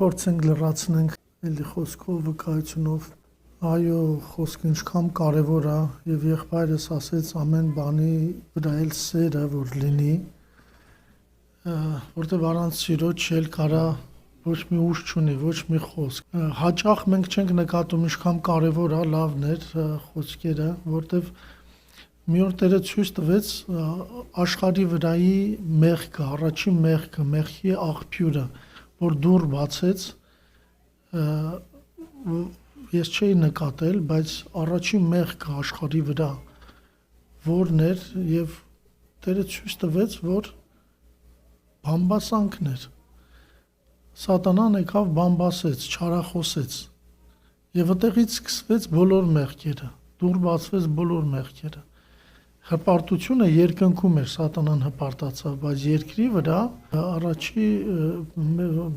Փորձենք լրացնենք էլի խոսքով վկայությունով այո խոսքը ինչքան կարևոր է եւ եղբայրս ասեց ամեն բանի վրա էլ սերը որ լինի որտեղ առանց սիրո չել կարա ոչ մի ուժ չունի ոչ մի խոսք հաճախ մենք չենք նկատում ինչքան կարևոր է լավն էր խոսքերը որտեղ մի օր Տերը ցույց տվեց աշխարհի վրայի մեղքը առաջին մեղքը մեղքի աղբյուրը որ դուր բացեց ես չէի նկատել, բայց առաջին մեղքը աշխարհի վրա որն էր եւ Տերը ցույց տվեց, որ բամբասանքն էր։ Սատանան եկավ բամբասեց, չարախոսեց եւ այդտեղից սկսվեց բոլոր մեղքերը, դուր բացվեց բոլոր մեղքերը։ Հպարտությունը երկնքում էր, սատանան հպարտացավ, բայց երկրի վրա առաջի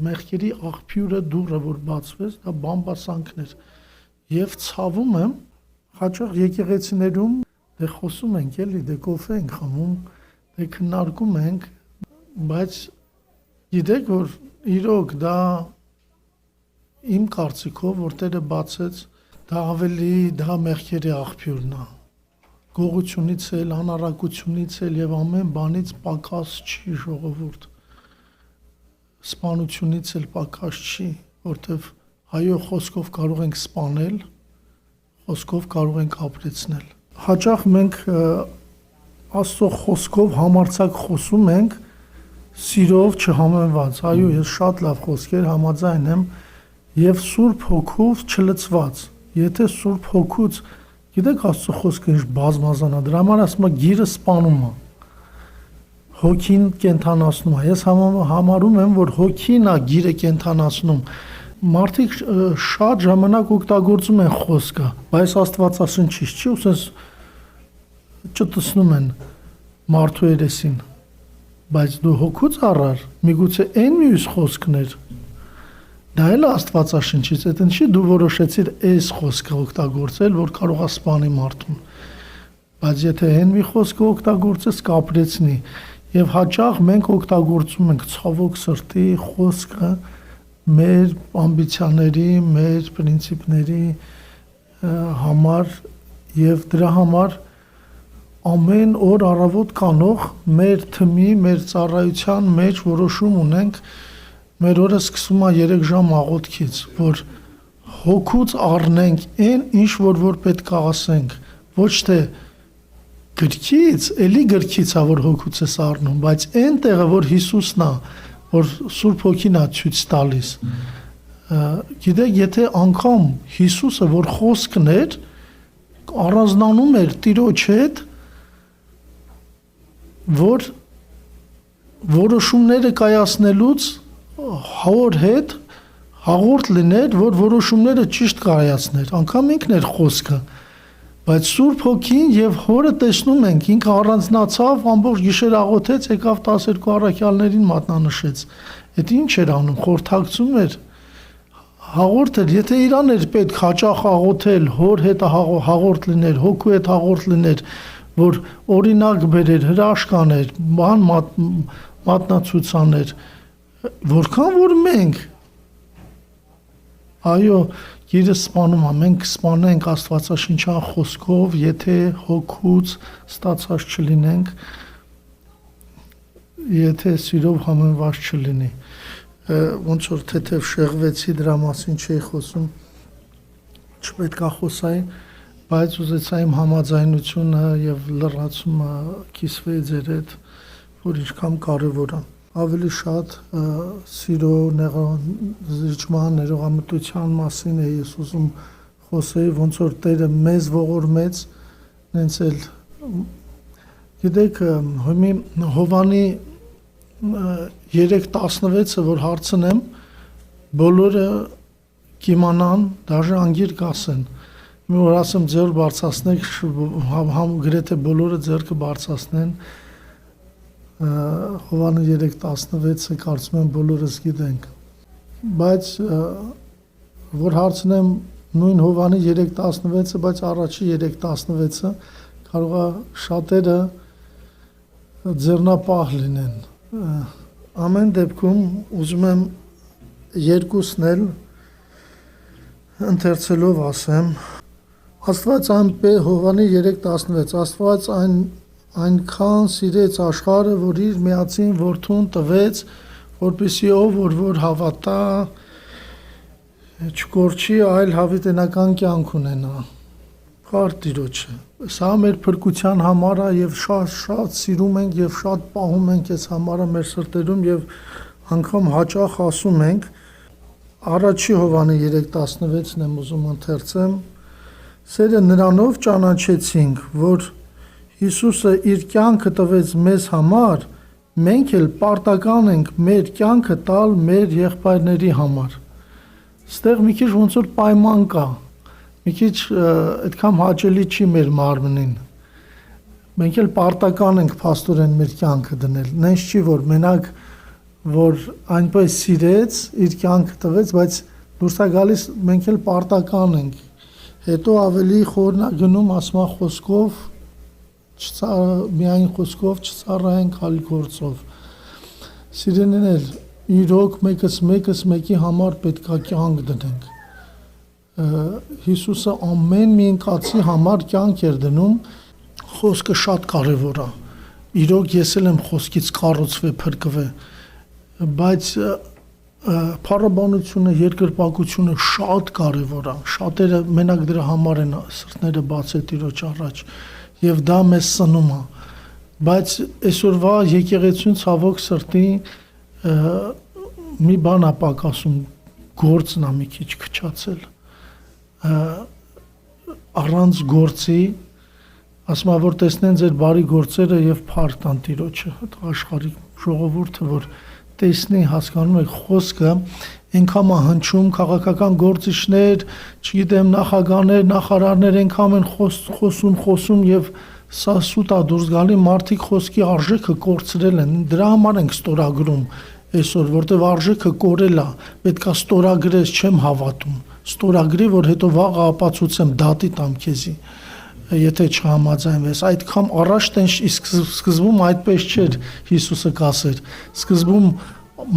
մեղքերի աղբյուրը դուռը որ բացվեց, դա բամբասանքն էր։ Եվ ցավում եմ, հաճախ եկեղեցիներում դե խոսում ենք էլի, դե կոֆե ենք խմում, դե քննարկում ենք, բայց գիտեք որ իրոք դա իմ կարծիքով որ Տերը բացեց, դա ավելի դա մեղքերի աղբյուրն է։ Գողությունից էլ, անառակությունից էլ եւ ամեն բանից պակաս չի ժողովուրդ։ Սպանությունից էլ պակաս չի, որտեվ այո խոսքով կարող ենք սպանել, խոսքով կարող ենք ապրեցնել։ Հաճախ մենք Աստծո խոսքով համարձակ խոսում ենք սիրով չհամեմված։ Այո, ես շատ լավ խոսքեր համաձայն եմ եւ Սուրբ Հոգով չլցված։ Եթե Սուրբ Հոգուց Գիտեք Աստծո խոսքը ինչ բազմազան է, դրա համար ասում է գիրը սպանում է, հոգին կենթանացնում է, ես համարում եմ, որ հոգին է գիրը կենթանացնում, մարդիկ շատ ժամանակ օգտագործում են խոսքը, բայց Աստվածաշնչից չի, ուսես ճտցնում են մարդու երեսին, բայց դու հոգուց առար, միգուցե այն մյուս խոսքներ, դա էլ Աստվածաշնչից, այդ ինչի դու որոշեցիր այս խոսքը օգտագործել, որ կարող է սպանի մարդուն։ Բայց եթե այն մի խոսքը օգտագործես, կապրեցնի։ Եվ հաճախ մենք օգտագործում ենք ցավոք սրտի խոսքը մեր ամբիցիաների, մեր պրինցիպների համար եւ դրա համար ամեն օր առավոտ կանող մեր թմի, մեր ծառայության մեջ որոշում ունենք Մեր օրը սկսում է 3 ժամ աղոթքից, որ հոգուց առնենք այն, ինչ որ պետք է ասենք, ոչ թե գրքից, էլի գրքից է, որ հոգուց ես առնում, բայց այն տեղը, որ Հիսուսն է, որ Սուրբ Հոգին է ցույց տալիս։ Գիտեք, եթե անգամ Հիսուսը, որ խոսքն էր, առանձնանում էր Տիրոջ հետ, որ որոշումները կայացնելուց հոր հետ հաղորդ լիներ, որ որոշումները ճիշտ կայացներ, անգամ ինքն էր խոսքը, բայց Սուրբ Հոգին եւ հորը տեսնում ենք, ինքը առանձնացավ, ամբողջ գիշեր աղոթեց, եկավ 12 առաքյալներին մատնանշեց։ Այդ ինչ էր անում, խորհրդակցում էր, հաղորդ էր, եթե իրան էր պետք հաճախ աղոթել, հոր հետ հաղորդ լիներ, հոգու հետ հաղորդ լիներ, որ օրինակ բերեր, հրաշքաներ, բան մատնացուցաներ, որքան որ մենք այո գիրը սպանում է մենք սպանենք Աստվածաշնչյան խոսքով եթե հոգուց ստացած չլինենք եթե սիրով համեմված չլինի ոնց որ թեթև շեղվեցի դրա մասին չի խոսում չպետք է խոսայի բայց ուզեցա իմ համաձայնությունը եւ լրացումը կիսվի ձեր հետ որ ինչքան կարեւոր է ավելի շատ սիրո զիջման ներողամտության մասին է ես ուզում խոսել ոնց որ Տերը մեզ ողորմեց նենց էլ գիտեք Հովանի 3:16-ը որ հարցնեմ բոլորը կիմանան դաժե անգիր կասեն մի որ ասեմ ձեր բարձրացնեք գրեթե բոլորը ձեռքը բարձրացնեն Հովանը 3:16-ը կարծում եմ բոլորս գիտենք բայց որ հարցնեմ նույն Հովանի 3:16-ը բայց առաջի 3:16-ը կարող է շատերը ձեռնապահ լինեն ամեն դեպքում ուզում եմ երկուսն էլ ընթերցելով ասեմ, Աստված Հովհաննես 3:16 Աստված այնքան սիրեց աշխարհը, որ իր միածին որդուն տվեց, որպեսզի ով որ հավատա չկորչի, այլ հավիտենական կյանք ունենա։ Փառք Տիրոջը։ Սա մեր փրկության համար է եւ շատ սիրում ենք եւ շատ պահում ենք այս համարը մեր սրտերում եւ անգամ հաճախ ասում ենք Առաջի Հովհաննես 3:16-ն եմ ուզում ընթերցեմ։ Սերը նրանով ճանաչեցինք, որ Հիսուսը իր կյանքը տվեց մեզ համար, մենք էլ պարտական ենք մեր կյանքը տալ մեր եղբայրների համար։ Ստեղ մի քիչ ոնց որ պայման կա, մի քիչ այդքան հաճելի չի մեր մարմնին։ Մենք էլ պարտական ենք փաստորեն մեր կյանքը դնել։ Նենց չի որ մենակ որ այնպես սիրեց, իր կյանքը տվեց, բայց դուրս է գալիս մենք էլ պարտական ենք։ Հետո ավելի խորն գնում ասма խոսքով, միայն խոսքով չծառայենք, այլ գործով։ Սիրելիներ, իրոք մեկս մեկի համար պետքա կյանք դնենք։ Հիսուսը ամեն մի ընկածի համար կյանք էր դնում, խոսքը շատ կարևոր է։ Իրոք ես էլ եմ խոսքից կառուցվել, փրկվել, բայց փառաբանությունը, երկրպագությունը շատ կարևոր է։ Շատերը մենակ դրա համար են սրտները բացել Տիրոջ առաջ եւ դա մեզ սնում է։ Բայց այսօրվա եկեղեցուն ցավոք սրտի մի բան է պակասում, գործն է մի քիչ քչացել։ Առանց գործի ասում որ տեսնեն ձեր բարի գործերը եւ փառք տան Տիրոջը, աշխարհի ժողովուրդը որ տեսնի, հասկանում եք խոսքը այնքան է հնչում, քաղաքական գործիչներ, չգիտեմ, նախագահներ, նախարարներ այնքան են խոսում եւ սա սուտ է դուրս գալի, մարդիկ խոսքի արժեքը կորցրել են, դրա համար ենք ստորագրում այսօր, որտեվ արժեքը կորել է, պետքա ստորագրես, չեմ հավատում, ստորագրի, որ հետո վաղը ապացուցեմ, դատի տամ քեզի, եթե չհամաձայնվես, այդքան առաջ տենց սկզբում այդպես չէր Հիսուսը կասեր, սկզբում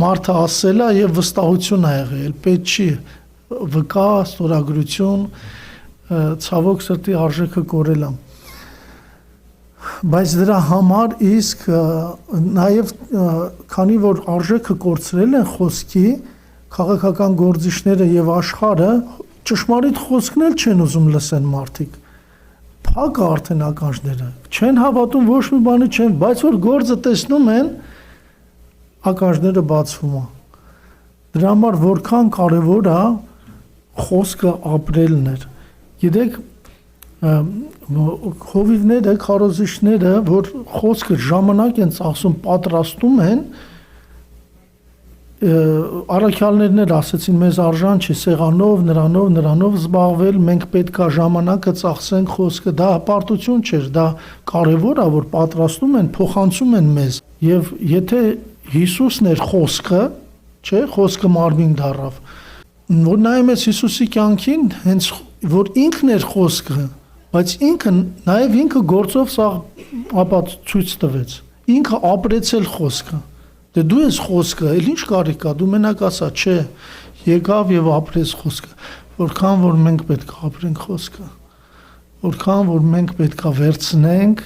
մարդը ասել է եւ վստահություն ա եղել, պետք չի վկա, ստորագրություն, ցավոք սրտի արժեքը կորել է։ Բայց դրա համար իսկ նաեւ քանի որ արժեքը կորցրել են խոսքի, քաղաքական գործիչները եւ աշխարհը ճշմարիտ խոսքն էլ չեն ուզում լսեն մարդիկ։ Փակ արդեն ականջները չեն հավատում, ոչ մի բանի չեն, բայց որ գործը տեսնում են, ականջները բացվում է։ Դրա համար որքան կարևոր է խոսքը ապրելն էր։ Գիտեք, հովիվները, քարոզիչները, որ խոսքը ժամանակ են ծախսում, պատրաստում են, առաքյալներն էլ ասեցին մեզ արժան չի սեղանով, նրանով զբաղվել, մենք պետքա ժամանակը ծախսենք խոսքը, դա հպարտություն չէր, դա կարևոր է, որ պատրաստում են, փոխանցում են մեզ։ Եվ եթե Հիսուսն էր խոսքը, չէ, խոսքը մարմին դառավ, որ նայում ես Հիսուսի կյանքին, հենց որ ինքն էր խոսքը, բայց ինքը նաև ինքը գործով սա ապացույց տվեց։ Ինքը ապրեցել խոսքը։ Դե դու ես խոսքը, էլ ինչ կարիք կա, դու մենակ ասա, չէ, եկավ եւ ապրեց խոսքը։ Որքան որ մենք պետք է ապրենք խոսքը, որքան որ մենք պետք է վերցնենք,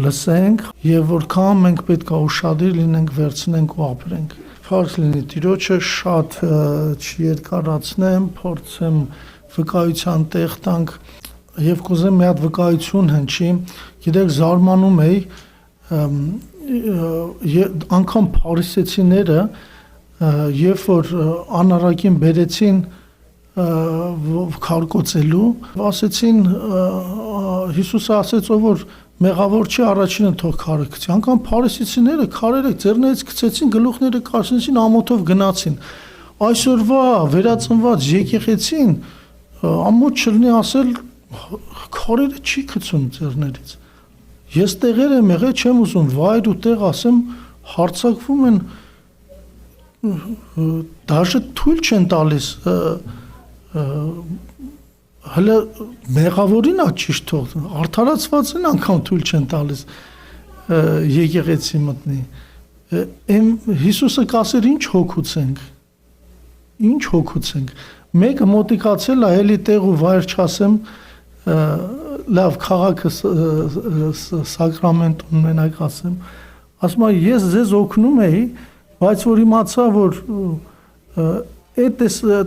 լսենք եւ որքան մենք պետք է ուշադիր լինենք, վերցնենք ու ապրենք։ Փառք լինի Տիրոջը, շատ չերկարացնեմ, փորձեմ վկայության տեղ տանք եւ կուզեմ մի հատ վկայություն հնչի։ Գիտեք, զարմանում էի անգամ փարիսեցիները երբ որ անառակին բերեցին քարկոծելու, ասեցին Հիսուսը ասեց, ով որ մեղավոր չի, առաջինը թող քարը գցի։ Անգամ փարիսեցիները քարերը ձեռներից գցեցին, գլուխները կարսեցին, ամոթով գնացին։ Այսօրվա վերածնված եկեղեցին ամոթ չլինի ասել քարերը չի գցում ձեռներից։ Ես տեղեր եմ եղել, չեմ ուզում վայր ու տեղ ասեմ, հարցակվում են, դաժե թույլ չեն տալիս, հələ մեղավորին է ճիշտ թող, արդարացվածին անգամ թույլ չեն տալիս եկեղեցի մտնի։ Հիսուսը կասեր ինչ հոգուց ենք, ինչ հոգուց ենք։ Մեկը մոտիկացել է, էլի տեղ ու վայր չասեմ, լավ քաղաքը Սակրամենտոն մենակ ասեմ, ասում է ես ձեզ օգնում էի, բայց որ իմացա, որ այդ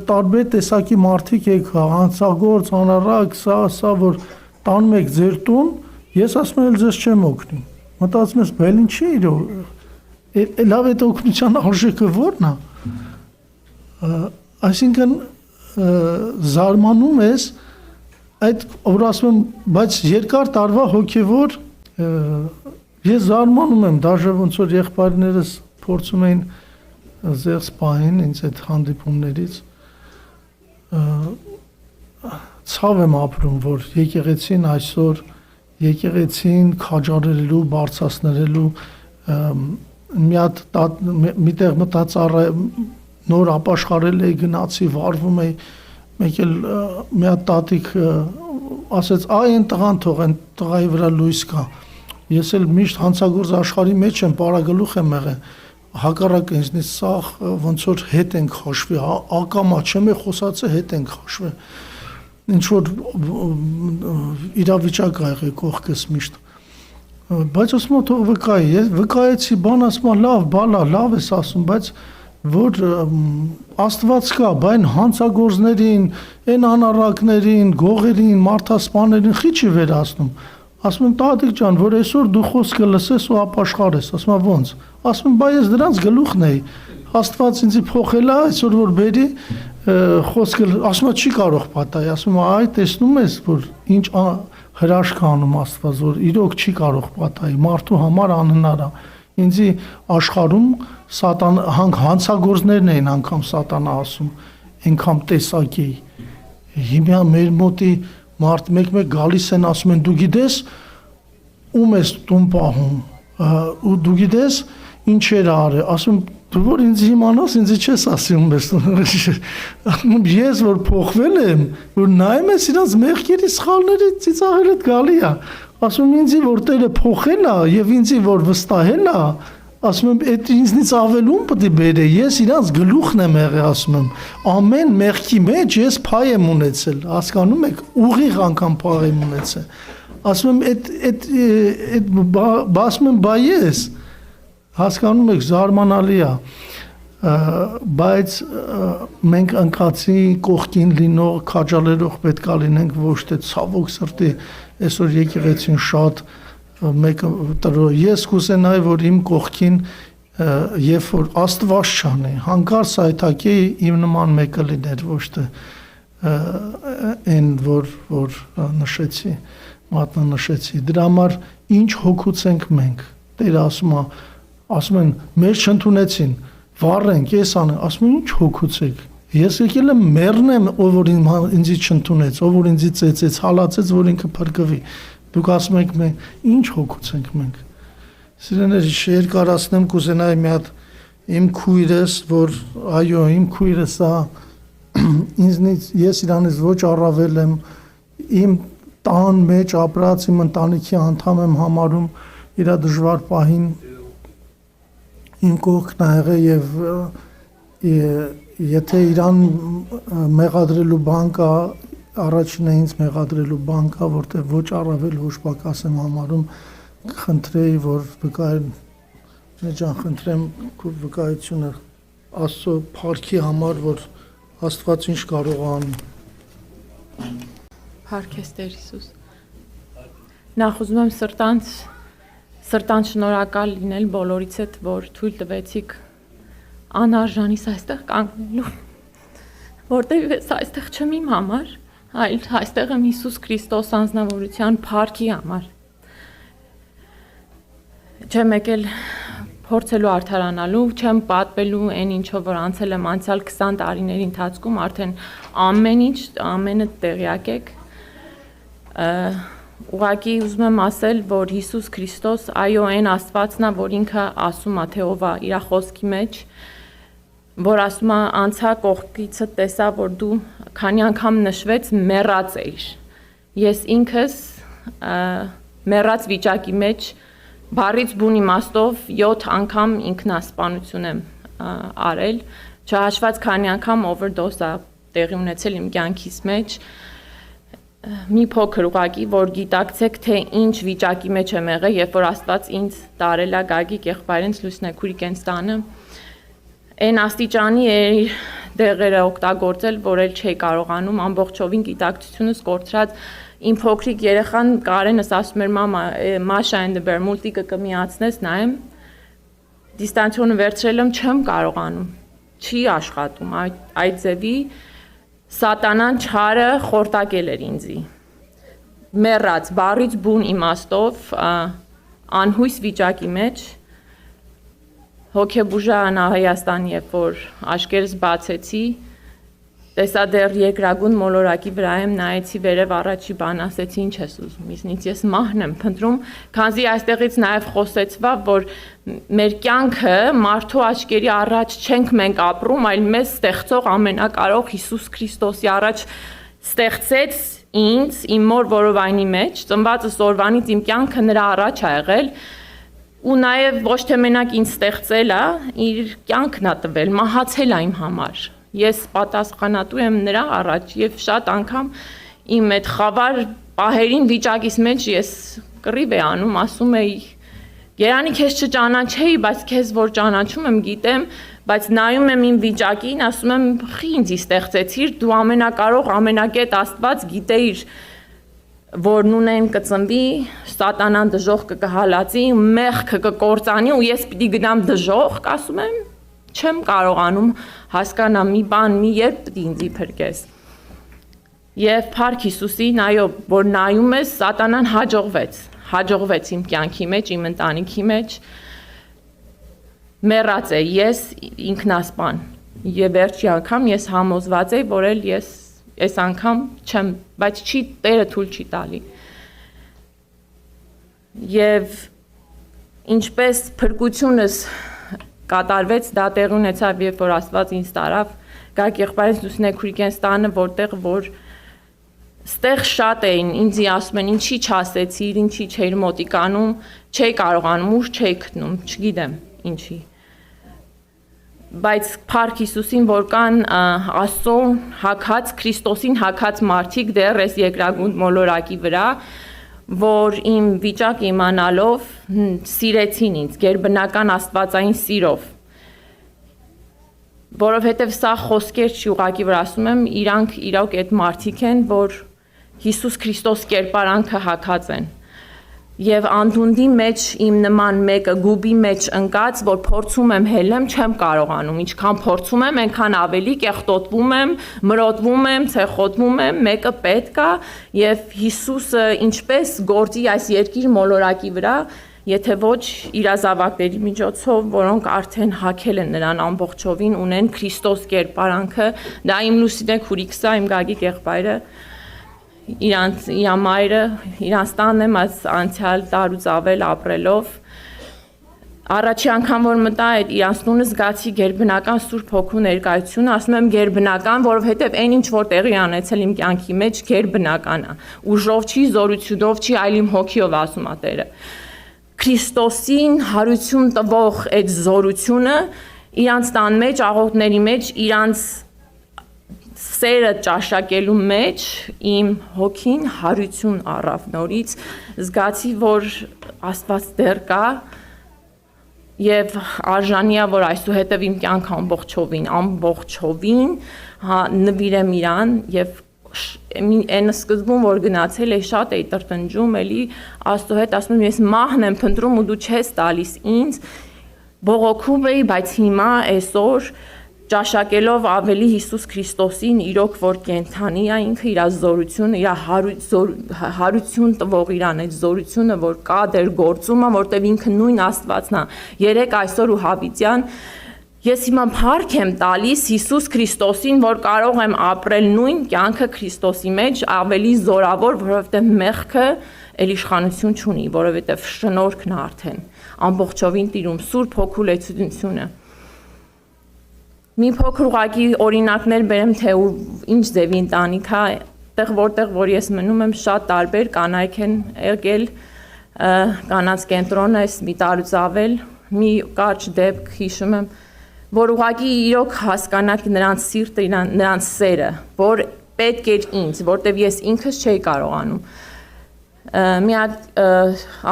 տարբեր տեսակի մարդիկ եք, հանցագործ, անառակ, սա որ տանում եք ձեր տուն, ես ասում եմ ձեզ չեմ օգնի։ Մտածում ես, բել ինչի իր լավ այդ օգնության արժեքը ո՞րն է։ Այսինքն զարմանում ես այդ որ ասում եմ, բայց երկար տարվա հոգևոր ես զարմանում եմ, դաժե ոնց որ եղբայրներս փորձում էին զեղծ պահեն ինձ այդ հանդիպումներից ցավ եմ ապրում, որ եկեղեցին այսօր եկեղեցին քաջարելու, բարձրացնելու միտեղ մտածառ նոր ապաշխարել է գնացի, վարվում է, մեկ էլ մի հատ տատիկ ասեց, այն տղան թող, այն տղայի վրա լույս կա։ Ես էլ միշտ հանցագործ աշխարհի մեջ եմ, պարագլուխ եմ եղել։ Հակառակը ինձնից սաղ ոնց որ հետ ենք հաշվի, ակամա չեմ խոսացել, հետ ենք հաշվի։ Ինչ որ իրավիճակ ա եղել կողքս միշտ։ Բայց ասում եմ թող վկայի, ես վկայեցի, բան ասում եմ լավ, բալա, լավ ես ասում, բայց որ Աստված կա, բայն հանցագործներին, այն անառակներին, գողերին, մարդասպաներին խի չի վերացնում։ Ասում եմ տատիկ ջան, որ այսօր դու խոսքը լսես ու ապաշխարես, ասում եմ ո՞նց։ Ասում եմ բայ ես դրանց գլուխն էի։ Աստված ինձ փոխել է այսօր որ բերի խոսքը, ասում եմ չի կարող պատահի, ասում եմ այ տեսնում ես որ ինչ հրաշք անում Աստված, որ իրոք չի կարող պատահի, մարդու համար անհնար է։ Ինձի աշխարհում սատան հանցագործներն էին անգամ սատանա ասում, այնքան տեսակ էի։ Հիմա մեր մոտի մարդ մեկ գալիս են ասում են դու գիտես ում ես տուն պահում ու դու գիտես ինչեր արել, ասում դու որ ինձ իմանաս ինձ չես ասում ես որ փոխվել եմ որ նայում ես իրանց մեղքերի սխալների ծիծաղելը գալի է ասում ինձի որ Տերը փոխել է եւ ինձի որ վստահել է ասում եմ այդ ինձնից ավելուն պետք է բերե ես իրանց գլուխն եմ եղել ասում եմ ամեն մեղքի մեջ ես փայ եմ ունեցել հասկանում եք ուղիղ անգամ փայ եմ ունեցել ասում եմ այդ բասում եմ բայ ես հասկանում եք զարմանալի է բայց մենք անկացի կողքին լինող քաջալերող պետք է լինենք ոչ թե ցավոք սրտի այսօր եկեղեցին շատ մեկը ես կուզենայի որ իմ կողքին երբ որ Աստված չանի հանկարծ այթակի իմ նման մեկը լիներ ոչ թե այն որ նշեցի մատնանշեցի դրա համար ինչ հոգուց ենք մենք Տերը ասում են մեր չընդունեցին վառենք ես անեմ ասում ինչ հոգուց եք ես եկել եմ մեռնեմ ով որ ինձի չընդունեց ով որ ինձի ծեծեց հալածեց որ ինքը փրկվի դուք ասում եք մենք ինչ հոգուց ենք մենք սիրեների երկարացնեմ կուզենայի մի հատ իմ քույրս որ այո իմ քույրս է ինձնից ես իրանից ոչ առավել եմ իմ տան մեջ ապրած իմ ընտանիքի անդամ եմ համարում իր դժվար պահին իմ կողքն ա եղել եւ եթե իրան մեղադրելու բան կա առաջինը ինձ մեղադրելու բան կա որտեղ ոչ առավել ոչ պակաս եմ համարում խնդրեի որ վկայեն մեջան խնդրեմ քո վկայությունը Աստծո փառքի համար որ Աստված ինչ կարող է անի Փառքես Տեր Հիսուս Նախ ուզում եմ սրտանց շնորհակալ լինել բոլորից հետ, որ թույլ տվեցիք անարժանիս այստեղ կանգնելու, որտեղ ես այստեղ չեմ իմ համար, այլ այստեղ եմ Հիսուս Քրիստոս անձնավորության փառքի համար։ Չեմ եկել փորձելու արդարանալու, չեմ պատվելու այն ինչով որ անցել եմ անցյալ 20 տարիների ընթացքում, արդեն ամեն ինչ, ամենը տեղյակ եք։ Ուղղակի ուզում եմ ասել, որ Հիսուս Քրիստոս այո այն Աստվածն է, որ ինքը ասում է թե ով է իր խոսքի մեջ, որ ասում է անցա կողքիցը տեսա, որ դու քանի անգամ նշվեց մեռած էիր։ Ես ինքս մեռած վիճակի մեջ բառից բուն իմաստով 7 անգամ ինքնասպանություն եմ արել, Չհաշված քանի անգամ overdose-ա տեղի ունեցել իմ կյանքիս մեջ, մի փոքր ուղակի, որ գիտակցեք, թե ինչ վիճակի մեջ եմ եղել, երբ որ Աստված ինձ տարել է Գագիկ եղբայրենց Լուսնե Քուրիկենստանը, այն աստիճանի էր դեղերը օգտագործել, որ էլ չէի կարողանում, ամբողջովին գիտակցությունս կորցրած, իմ փոքրիկ երեխան Կարենս ասում էր մամա, Masha and the Bear մուլտիկը կմիացնես նայեմ, դիստանցիոնը վերցրել եմ, չեմ կարողանում, չի աշխատում, այդ ձևի Սատանան չարը խորտակել էր ինձի, մեռած, բառից բուն իմաստով, անհույս վիճակի մեջ, հոգեբուժա Հայաստան, երբ որ աշկերս բացեցի, տեսա դեռ երկրագուն մոլորակի վրա եմ, նայեցի վերև առաջի բան, ասեցի ինչ ես ուզում, ինձնից ես մահն եմ փնտրում, քանզի այստեղից նաև խոսեցվա, որ մեր կյանքը մարդու աչքերի առաջ չենք մենք ապրում, այլ մեզ ստեղծող ամենակարող Հիսուս Քրիստոսի առաջ ստեղծեց ինձ, իմ մոր որովայնի մեջ, ծնվածս օրվանից իմ կյանքը նրա առաջ ա եղել, ու նաև ոչ թե մենակ ինձ ստեղծել է, իր կյանքն ա տվել, մահացել է իմ համար։ Ես պատասխանատու եմ նրա առաջ եւ շատ անգամ իմ այդ խավար պահերին վիճակից մեջ ես կռիվ էի անում, ասում էի Երանի քեզ չճանաչեի, բայց քեզ որ ճանաչում եմ, գիտեմ, բայց նայում եմ իմ վիճակին, ասում եմ, խի ինձ ստեղծեցիր, դու ամենակարող, ամենակետ Աստված գիտեիր, որ նունեն կծնվի, սատանան դժող կհալածի, մեղքը կկործանի ու ես պիտի գնամ դժող, ասում եմ, չեմ կարողանում հասկանամ մի բան, մի երբ պիտի ինձի փրկես։ Եվ Փառք Հիսուսին, այո, որ նայում ես, սատանան հաջողվեց իմ կյանքի մեջ, իմ ընտանիքի մեջ, մեռած է, ես ինքնասպան, եւ վերջի անգամ ես համոզված եի, որ էլ ես այս անգամ չեմ, բայց չի Տերը թույլ չի տալի։ Եվ ինչպես փրկությունս կատարվեց, դա տեղ ունեցավ, երբ որ Աստված ինձ տարավ, Գագիկ եղբայրս Լուսնե Քուրիկենստանը, որտեղ որ ստեղ շատ էին, ինձի ասում են, ինչի չասեցիր, ինչի չէիր մոտիկանում, չէի կարողանում, ուժ չէի գտնում, չգիտեմ ինչի։ Բայց Փառք Հիսուսին, որ կան Աստծո հագած, Քրիստոսին հագած մարդիկ դեռ այս երկրագունդ մոլորակի վրա, որ իմ վիճակը իմանալով սիրեցին ինձ, գերբնական աստվածային սիրով, որովհետև սա խոսքեր չի ուղղակի որ ասում եմ, իրանք իրոք այդ մարդիկ են, որ Հիսուս Քրիստոս կերպարանքը հագած են, եւ անդունդի մեջ իմ նման մեկը գուբի մեջ ընկած, որ փորձում եմ հելեմ, չեմ կարողանում, ինչքան փորձում եմ, այնքան ավելի կեղտոտվում եմ, մրոտվում եմ, ցեխոտվում եմ, մեկը պետք է եւ Հիսուսը ինչպես գործի այս երկիր մոլորակի վրա, եթե ոչ իրազավակների միջոցով, որոնք արդեն հագել են նրան ամբողջովին, ունեն Քրիստոս կերպարանքը, դա իմ Լուսինե Քուրիկսա, իմ Գագիկ եղբայրը, իրանց մայրը, իրանց տանն եմ այս անցյալ տարուց ավել ապրելով, առաջի անգամ որ մտա այդ իրանց տունը զգացի գերբնական Սուրբ Հոգու ներկայությունը, ասում եմ գերբնական, որովհետև այն ինչ որ տեղի անեցել իմ կյանքի մեջ գերբնական է, ուժով չի, զորությունով չի, այլ իմ հոգիով ասում է Տերը։ Քրիստոսին հարություն տվող այդ զորությունը իրանց տան մեջ, աղոթների մեջ, իրանց սերը ճաշակելու մեջ իմ հոգին հարություն առավ նորից, զգացի, որ Աստված դեռ կա եւ արժանի է, որ այսուհետև իմ կյանքը ամբողջովին նվիրեմ իրան եւ այն սկզբում որ գնացել էի շատ էի տրտնջում, էլի Աստծո հետ ասում եմ ես մահն եմ փնտրում ու դու չես տալիս ինձ, բողոքում էի, բայց հիմա այսօր ճաշակելով ավելի Հիսուս Քրիստոսին, իրոք որ կենթանի է, ինքը իր զորությունը, իր հարություն տվող իրան այդ զորությունը, որ կա դեր գործում է, որտեվ ինքը նույն Աստվածն է, երեք այսօր ու հավիտյան, ես հիմա փառք եմ տալիս Հիսուս Քրիստոսին, որ կարող եմ ապրել նույն կյանքը Քրիստոսի մեջ, ավելի զորավոր, որովհետև մեղքը էլ իշխանություն չունի, որովհետև շնորհքն է արդեն ամբողջովին տիրում Սուրբ Հոգու լեցությունը։ Մի փոքր ուղղակի օրինակներ բերեմ, թե ինչ ձևի ընտանիք է, այդտեղ որտեղ որ ես մնում եմ շատ տարբեր կանայք են եկել, կանանց կենտրոնը էս մի տարուց ավել, մի կարճ դեպք հիշում եմ, որ ուղղակի իրոք հասկանաք նրանց սիրտը, նրանց սերը, որ պետք էր ինձ, որտեվ ես ինքս չէի կարողանում։ Մի հատ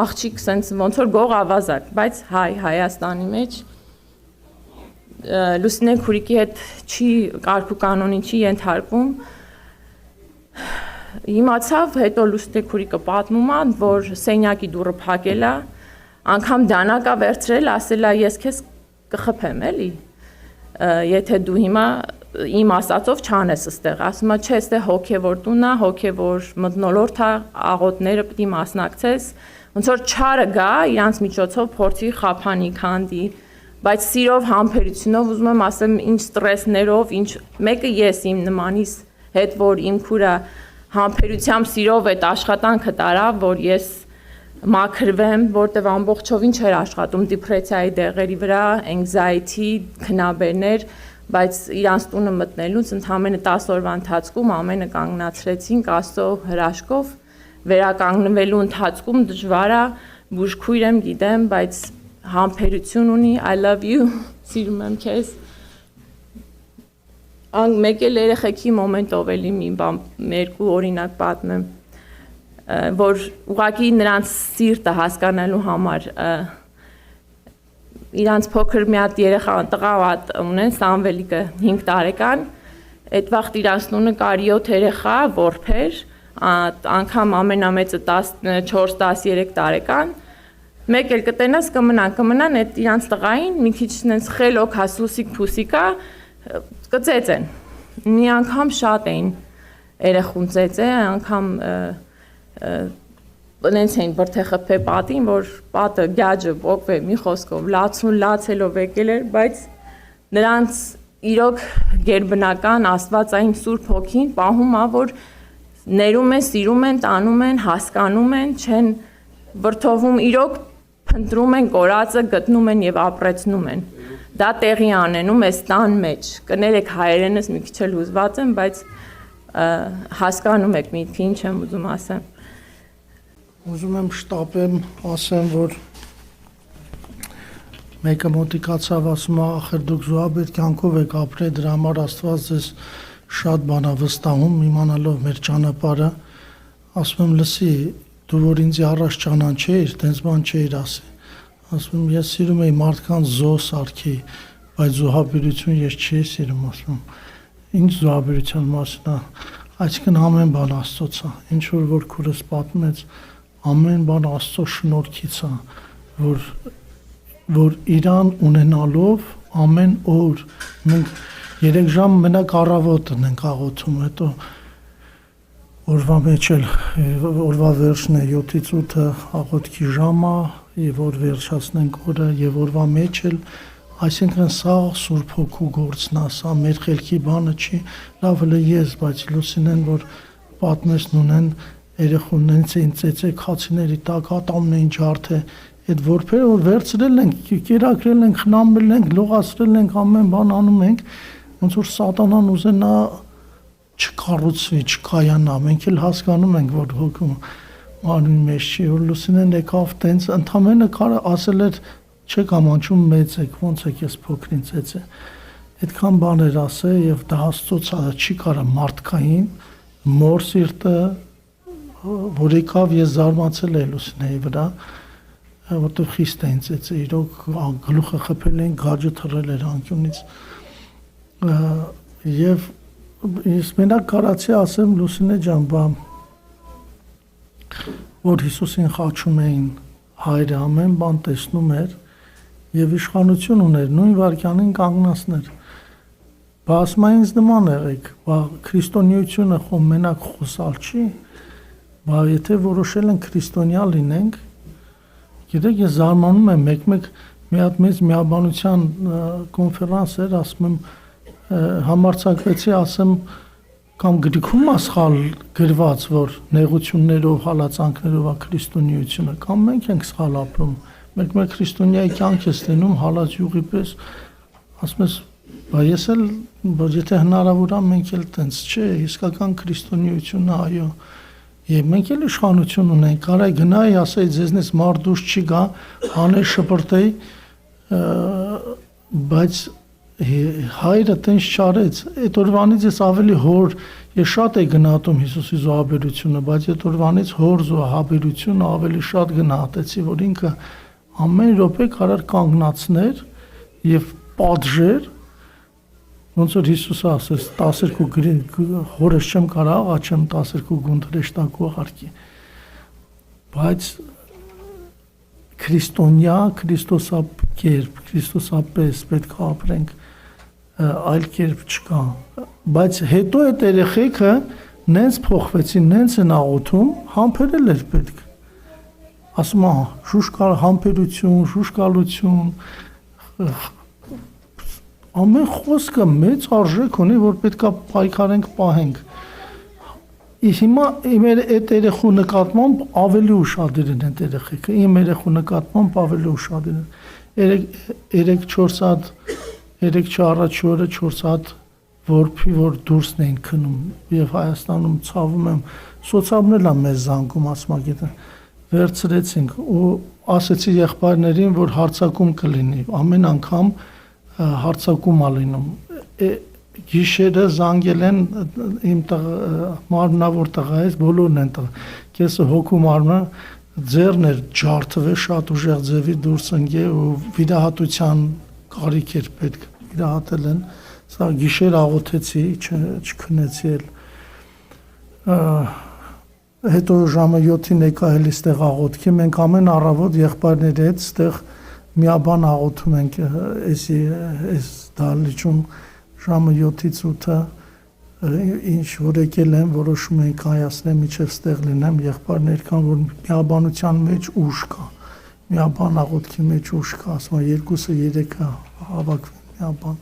աղջիկ sense ոնց որ գող ավազակ, բայց Հայաստանի մեջ Լուսինե Քուրիկի հետ չի կարգ ու կանոնի չի ենթարկվում։ Իմացավ, հետո Լուսինե Քուրիկը պատմում է, որ սենյակի դուռը փակել է, անգամ դանակա վերցրել, ասել է ես քեզ կխփեմ, էլի։ Եթե դու հիմա իմ ասածով չանես այստեղ, ասում է, չէ, այստեղ հոգևոր տուն է, հոգևոր մթնոլորտ է, աղոթները պետք է մասնակցես, ոնց որ չարը գա, իրանց միջոցով փորձի խափանի քանդի, բայց սիրով, համբերությունով ուզում եմ ասեմ, ինչ ստրեսներով, ինչ մեկը ես իմ նմանիս հետ, որ իմ քուրը համբերությամբ սիրով այդ աշխատանքը տարավ, որ ես մաքրվեմ, որտեվ ամբողջովին չէր աշխատում դիպրեսիայի դեղերի վրա, anxiety, քնաբերներ, բայց իրանց տունը մտնելուց ընդամենը 10 օրվա ընթացքում ամենը կանգնացրեցինք Աստծո հրաշքով, վերականգնվելու ընթացքում դժվար է, բուժքույր եմ, գիտեմ, բայց համբերություն ունի, I love you, սիրում եմ քեզ։ Մեկ էլ երեխեքի մոմենտով էլի մի բան, երկու օրինակ պատմեմ, որ ուղղակի նրանց սիրտը հասկանալու համար իրանց փոքր մի հատ երեխա տղա ունեն, Սամվելիկը 5 տարեկան, այդ վաղտ իրանց տունը կար 7 երեխա, որբեր, անգամ ամենամեծը 14-13 տարեկան, մեկ էլ կտենաս կմնան այդ իրանց տղային, մի քիչ նենց խելոք հա սուսիկ փուսիկա, կծեծեն, մի անգամ շատ էին երեխուն ծեծե, անգամ նենց էին բրթեխփե պատին, որ պատը գյաջը ոգվե մի խոսքով լացելով եկել էր, բայց նրանց իրոք գերբնական աստվածային սուրբ հոգին պահում է, որ ներում են, սիրում են, տանում են, հասկանում են, չեն վրթովում, իրոք փնտրում են կորածը, գտնում են եւ ապրեցնում են։ Դա տեղի անենում է տան մեջ։ Կներեք հայերենս մի քիչ էլ հուզված եմ, բայց հասկանում եք միտքը ինչ եմ ուզում ասեմ։ Ուզում եմ շտապեմ, ասեմ, որ մեկը մոտիկացավ, ասում է, ախր դուք զոհաբեր կյանքով եք ապրել, դրա համար Աստված ձեզ շատ բան է վստահում, իմանալով մեր ճանապարհը, ասում եմ, լսի, դու որ ինձ առաջ ճանաչեիր, տենց բան չէիր ասի։ Ասում եմ, ես սիրում եի մարդկանց զոհ սարքի, բայց զոհաբերություն ես չի սիրում, ասում եմ, ինչ զոհաբերության մասին է, այսինքն ամեն բան Աստծոց է, ինչ որ քուրս պատմեց, ամեն բան Աստծո շնորհքից է, որ իրան ունենալով ամեն օր մենք 3 ժամ մենակ առավոտն ենք աղոթում, հետո օրվա մեջ էլ օրվա վերջն է 7-ից 8-ը աղոթքի ժամը, եւ որ վերջացնենք օրը եւ օրվա մեջ էլ, այսինքն սա Սուրբ Հոգու գործն է, սա մեր խելքի բանը չի, լավ էլ ես, բայց Լուսինեն որ պատմես նունեն երեխուններից էին ծեծե քացիների տակ ատամն էին ջարդե, այդ որբերը որ վերցրել ենք, կերակրել ենք, խնամել ենք, լողացրել ենք, ամեն բան անում ենք, ոնց որ սատանան ուզենա չկառուցվի, չկայանա, մենք էլ հասկանում ենք, որ հոգու մարմին մեջ չի, որ Լուսինեն եկավ տենց, ընդամենը ասել էր, չեք ամանչում մեծ եք, ոնց եք ես փոքրին ծեծե, այդքան բաներ ասե եւ դա Աստծոց չի կարա մարդկային, մոր սիրտը, որ եկավ ես զարմացել եմ Լուսինեի վրա, որտեղ խիստ էին ծեծե, իրոք գլուխը խփել են, գաջը թռել էր անկյունից, եւ ես մենակ կարացի ասեմ Լուսինե ջան, որ Հիսուսին խաչում էին հայրը ամեն բան տեսնում էր եւ իշխանություն ուներ նույն վարքյանին կանգնացներ ասում ինձ նման եղեք քրիստոնեությունը խո մենակ խոսալ չի եթե որոշել են քրիստոնյա լինենք գիտեք ես զարմանում եմ մեկ մի հատ մեծ միաբանության կոնֆերանս էր ասում եմ համարձակվեցի ասեմ կամ գրքում է սխալ գրված, որ նեղություններով, հալածանքներով է քրիստոնեությունը, կամ մենք ենք սխալ ապրում, մեկ քրիստոնյայի կյանք ես լինում հալած յուղի պես, ասում ես, բա ես էլ, որ եթե հնարավոր է, մենք էլ տենց չէ, իսկական քրիստոնեությունը, այո, եւ մենք էլ իշխանություն ունենք, կարա գնայի, ասեի, ձեզնից մարդ դուրս չի գա, աներ շպրտեի, բայց հայրը տենց չարեց, այդ օրվանից ես ավելի հոր, ես շատ է գնահատում Հիսուսի զոհաբերությունը, բայց այդ օրվանից հոր զոհաբերությունը ավելի շատ գնահատեցի, որ ինքը ամեն րոպե կարար կանգնացներ եւ պատժեր, ոնց որ Հիսուսը ասեց 12 հորս չեմ կարող, աչեմ 12 գունդ հրեշտակու հարկի, բայց քրիստոնյա, քրիստոսապես պետք է ապրենք, այլ կերպ չկա, բայց հետո այդ երեխեքը նենց փոխվեցին, նենց են աղոթում, համբերել էր պետք, ասում շուշկալ համբերություն, շուշկալություն, ամեն խոսքը մեծ արժեք ունի, որ պետք է պայքարենք, պահենք, հիմա իմ այդ երեխու նկատմամբ ավելի ուշադիր են այդ երեխեքը, իմ երեխու նկատմամբ ավելի ուշադիր են, 3-4 հատ, 3 առաջի օրը 4 հատ որփի, որ դուրսն էին քնում, և Հայաստանում ցավում եմ, սոցիալն է մեզ զանգում, ասում գիտեն, վերցրեցինք ու ասեցի եղբայրներին, որ հարցակում կլինի, ամեն անգամ հարցակում ա լինում, գիշերը զանգել են իմ մարմնավոր տղայից, բոլորն են տղա, կեսը հոգու մարմնը ձեռն էր ջարդվել, շատ ուժեղ ձևի դուրս ընկե ու վիրահատության կարիք էր պետք, վիրահատել են, սա գիշեր աղոթեցի, չքնեցի էլ, հետո ժամը 7-ին եկա հելի ստեղ աղոթքի, մենք ամեն առավոտ եղբայրների հետ ստեղ միաբան աղոթում ենք, այս դահլիճում ժամը 7-ից 8-ը ինչ որ եկել եմ, որոշում ենք կայացնեմ, մինչև ստեղ լինեմ, եղբայրներ կան, որ միաբանության մեջ ուժ կա, միաբան աղոթքի մեջ ուժ կա, ասում 2-3-ը հավաքվեն միաբան։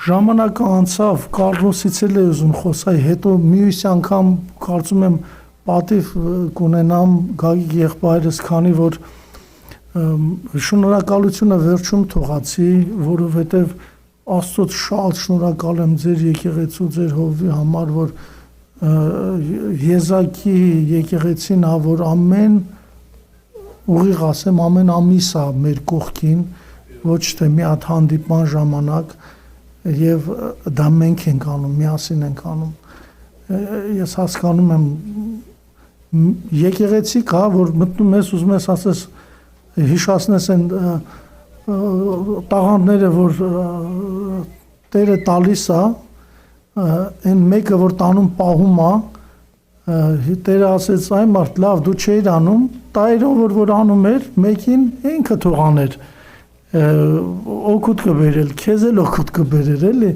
Ժամանակը անցավ, Կառլոսից էլ է ուզում խոսալ, հետո մյուս անգամ կարծում եմ պատիվ կունենամ Գագիկ եղբայրս, քանի որ շնորհակալությունը վերջում թողացի, որովհետև Աստծոց շատ շնորհակալ եմ ձեր եկեղեցու, ձեր հովվի համար, որ եզակի եկեղեցին, որ ամեն ուղիղ ասեմ, ամեն ամիս է մեր կողքին, ոչ թե մի հատ հանդիպման ժամանակ, եւ դա մենք ենք անում, միասին ենք անում։ Ես հասկանում եմ եկեղեցիկ, որ մտնում ես, ուզում ես ասես հիշացնես են տաղանդները, որ Տերը տալիս է, այն մեկը, որ տանում պահում է, Տերը ասեց, այ մարդ, լավ, դու չէիր անում, տայրով, որ անում էր, մեկին ինքը թող աներ, օգուտ կբերել, քեզ էլ օգուտ կբերեր, էլի,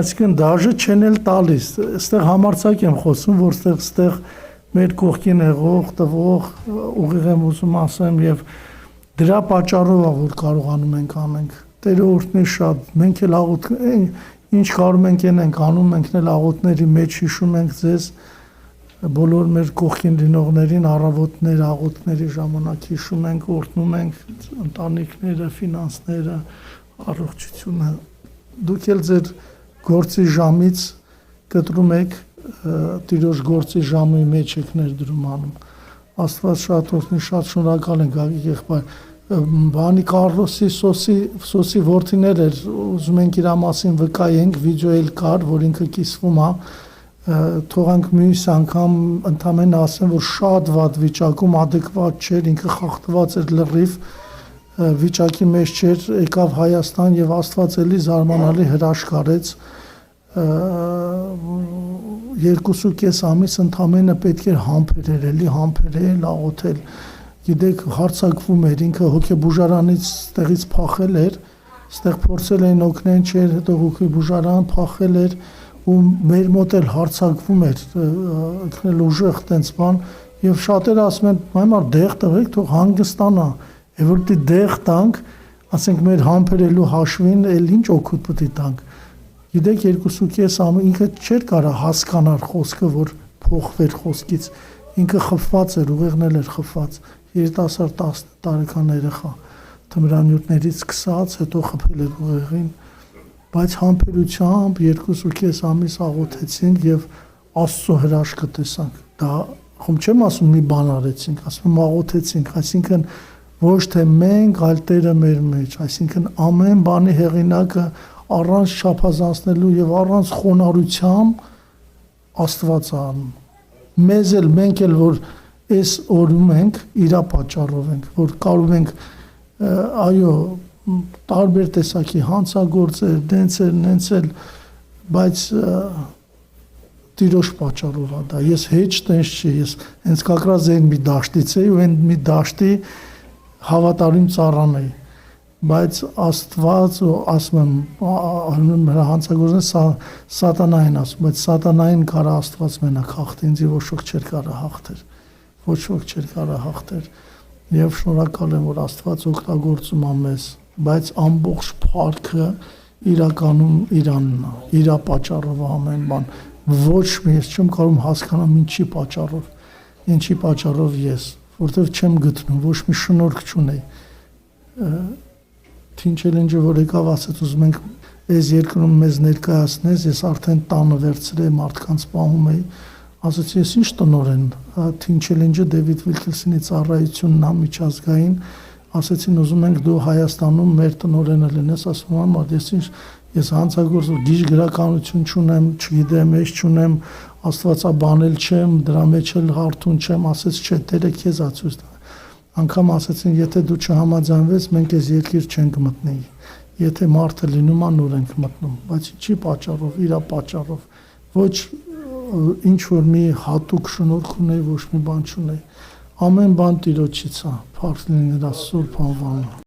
այսինքն դաժե չեն էլ տալիս, ստեղ համարձակ եմ խոսում, որ ստեղ մեր կողքին եղող, տվող, ուղիղ եմ ուզում ասեմ, եւ դրա պատճառով է, որ կարողանում ենք անենք, Տերը օրհնի շատ, մենք էլ ինչ կարում ենք ենք անում, մենք էլ աղոթների մեջ հիշում ենք ձեզ, բոլոր մեր կողքին լինողներին, առավոտներ, աղոթների ժամանակ հիշում ենք, օրհնում ենք ընտանիքները, ֆինանսները, առողջությունը, դուք էլ ձեր գործի ժամից կտրում եք, Տիրոջ գործի ժամի մեջ եք ներդրում անում, Աստված շատ օրհնի, շատ շնորհակալ ենք Գագիկ եղբայր, բանի Կառլոսի սոսի որդիներ էր, ուզում ենք իր մասին վկայենք, վիդեո էլ կար, որ ինքը կիսվում է, թողանք մյուս անգամ ընդամենը ասեմ, որ շատ վատ վիճակում, ադեկվատ չէր, ինքը խախտված էր լրիվ, վիճակի մեջ չէր, եկավ Հայաստան եւ Աստված էլի զարմանալի հրաշք արեց, 2.5 ամիս ընդամենը պետք էր համբերել, էլի համբերել, աղոթել, գիտեք, հարցակվում էր, ինքը հոգեբուժարանից ստեղից փախել էր, ստեղ փորձել էին օգնել, չէր, հետո հոգեբուժարան փախել էր ու մեր մոտ էլ հարցակվում էր, ինքնել ուժեղ տենց բան, եւ շատերը ասում են, մայմար դեղ տվեք, թող հանգստանա, եւ որ դի դեղ տանք, ասենք մեր համբերելու հաշվին էլ ինչ օգուտ պետք է տանք։ Գիտեք, 2.5 ամիս ինքը չէր կարա հասկանալ խոսքը, որ փոխվեր խոսքից, ինքը խփված էր, ուղեղնել էր խփված, երիտասարդ 10 տարեկան երեխա, թմրանյութներից սկսած, հետո խփել էր ուղեղին, բայց համբերությամբ 2.5 ամիս աղոթեցինք եւ Աստծո հրաշքը տեսանք։ Դա խոմ չեմ ասում մի բան արեցինք, ասում եմ աղոթեցինք, այսինքն ոչ թե մենք, այլ Տերը մեր մեջ, այսինքն ամեն բանի հեղինակը առանց չափազանցնելու եւ առանց խոնարհության Աստված անում։ Մեզ էլ մենք էլ որ այս օրում ենք իր պատճառով ենք, որ կարող ենք այո տարբեր տեսակի հանցագործեր, նենց էլ, բայց Տիրոջ պատճառով է դա։ Ես հեչ տենց չի, ես հենց կակրած այն մի դաշտից էի ու այն մի դաշտի հավատարիմ ծառան էի։ Բայց Աստված ու ասում եմ հանցագործն սատանային ասում, բայց սատանային կարա Աստված մենակ հաղթի, ինձ ոչ ոք չէր կարա հաղթել։ Ոչ ոք չէր կարա հաղթել։ Եվ շնորհակալ եմ, որ Աստված օգտագործում է մեզ, բայց ամբողջ փառքը իրականում Իրանն է, իր պատճառով ամեն բան։ Ոչ մի ես չեմ կարող հասկանամ ինչի պատճառով ես, որտեվ չեմ գտնում, ոչ մի շնորհք չունեի։ Թինչելենջը որ եկավ ասեց ուզում ենք այս երկրում մեզ ներկայացնես, ես արդեն տանը վերցրել մարդկանց պահում էի, ասեցի ես ինչ տնորեն, Թինչելենջը Դեվիդ Վիլքելսոնի ծառայությունն է միջազգային, ասեցին ուզում ենք դու Հայաստանում մեր տնորենը լինես, ասում եմ ես հանցագործ գիժ գրականություն չունեմ, չգիտեմ, ես չունեմ, աստվածաբանել չեմ, դրա մեջ էլ հարթուն չեմ, ասեց չէ, Տերը քեզ ա ցույց տա։ Անգամ ասեցին, եթե դու չհամաձայնվես, մենք այս երկիր չենք մտնի։ Եթե մարդը լինում է, նոր ենք մտնում, բայց ինչի պատճառով, իր պատճառով, ոչ ինչ որ մի հատուկ շնորհք ունեի, ոչ մի բան չունեի։ Ամեն բան Տիրոջից է, փառք լինի նրա սուրբ անվանը։